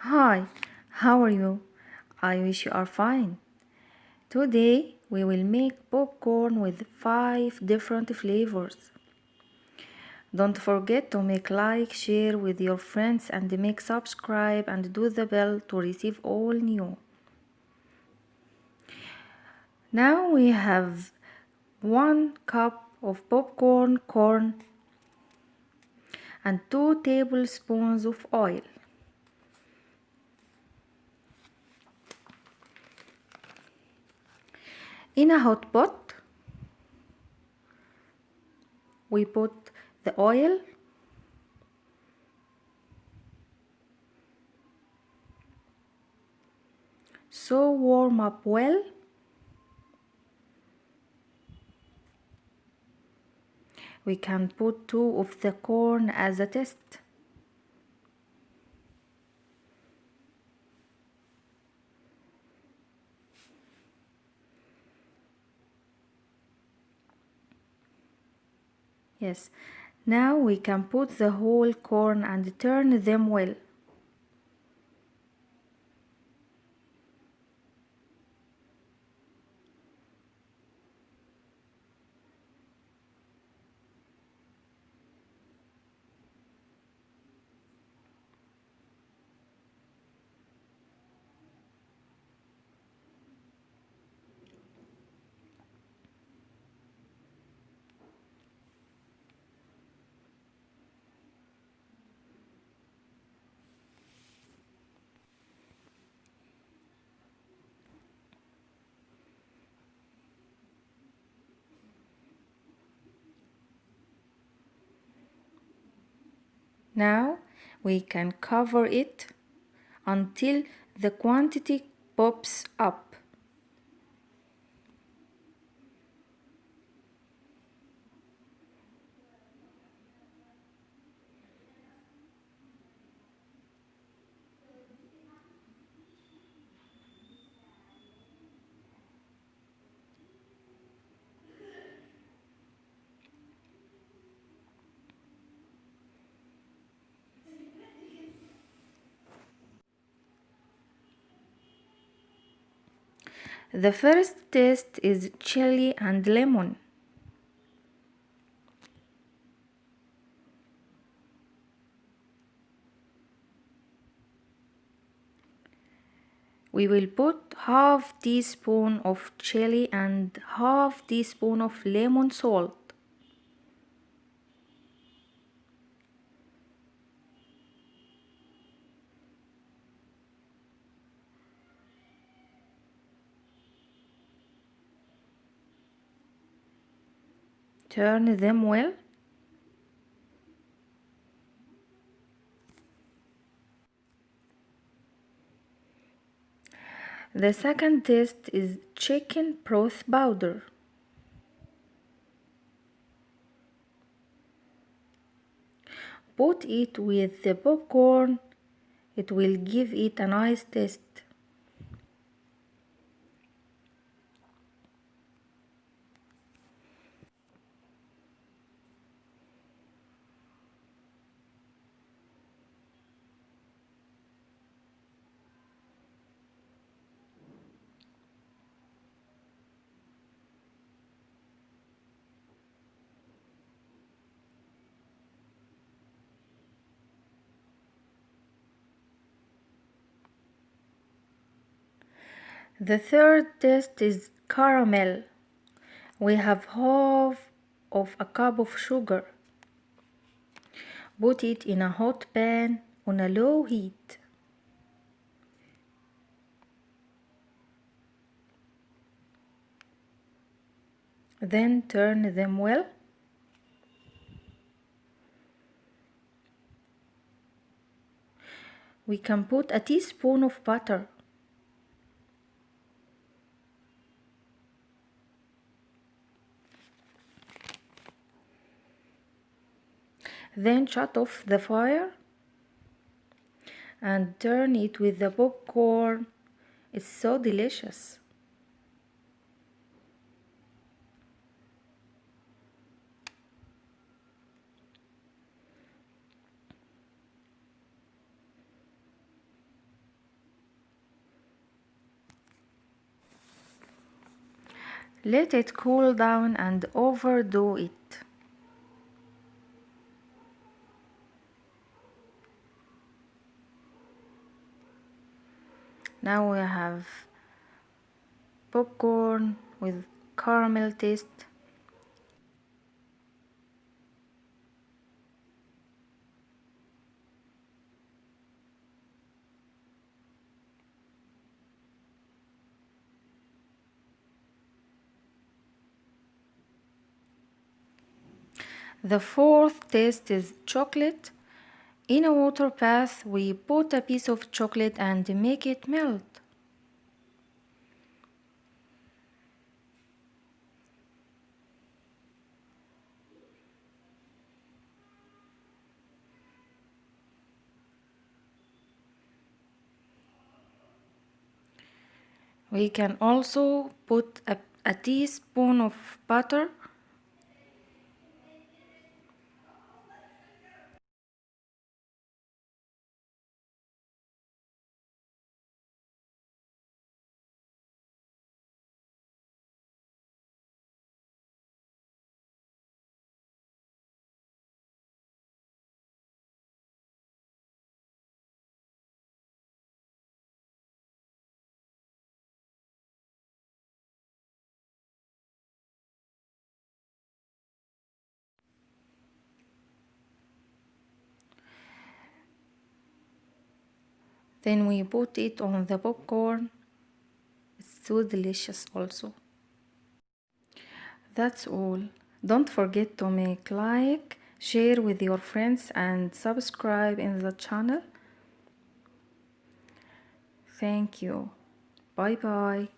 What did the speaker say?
Hi, how are you? I wish you are fine. Today we will make popcorn with 5 different flavors. Don't forget to make like, share with your friends and make subscribe and do the bell to receive all new. Now we have 1 cup of popcorn corn and 2 tablespoons of oil. In a hot pot, we put the oil, so warm up well. We can put 2 of the corn as a test. Yes, now we can put the whole corn and turn them well. Now we can cover it until the quantity pops up. The first taste is chili and lemon. We will put half teaspoon of chili and half teaspoon of lemon salt. Turn them well. The second taste is chicken broth powder. Put it with the popcorn. It will give it a nice taste. The third taste is caramel. We have half of a cup of sugar. Put it in a hot pan on a low heat. Then turn them well. We can put a teaspoon of butter. Then shut off the fire and turn it with the popcorn. It's so delicious. Let it cool down and overdo it. Now we have popcorn with caramel taste. The fourth taste is chocolate. In a water bath, we put a piece of chocolate and make it melt. We can also put a teaspoon of butter. Then we put it on the popcorn. It's so delicious also. That's all. Don't forget to make like, share with your friends and subscribe in the channel. Thank you. Bye bye.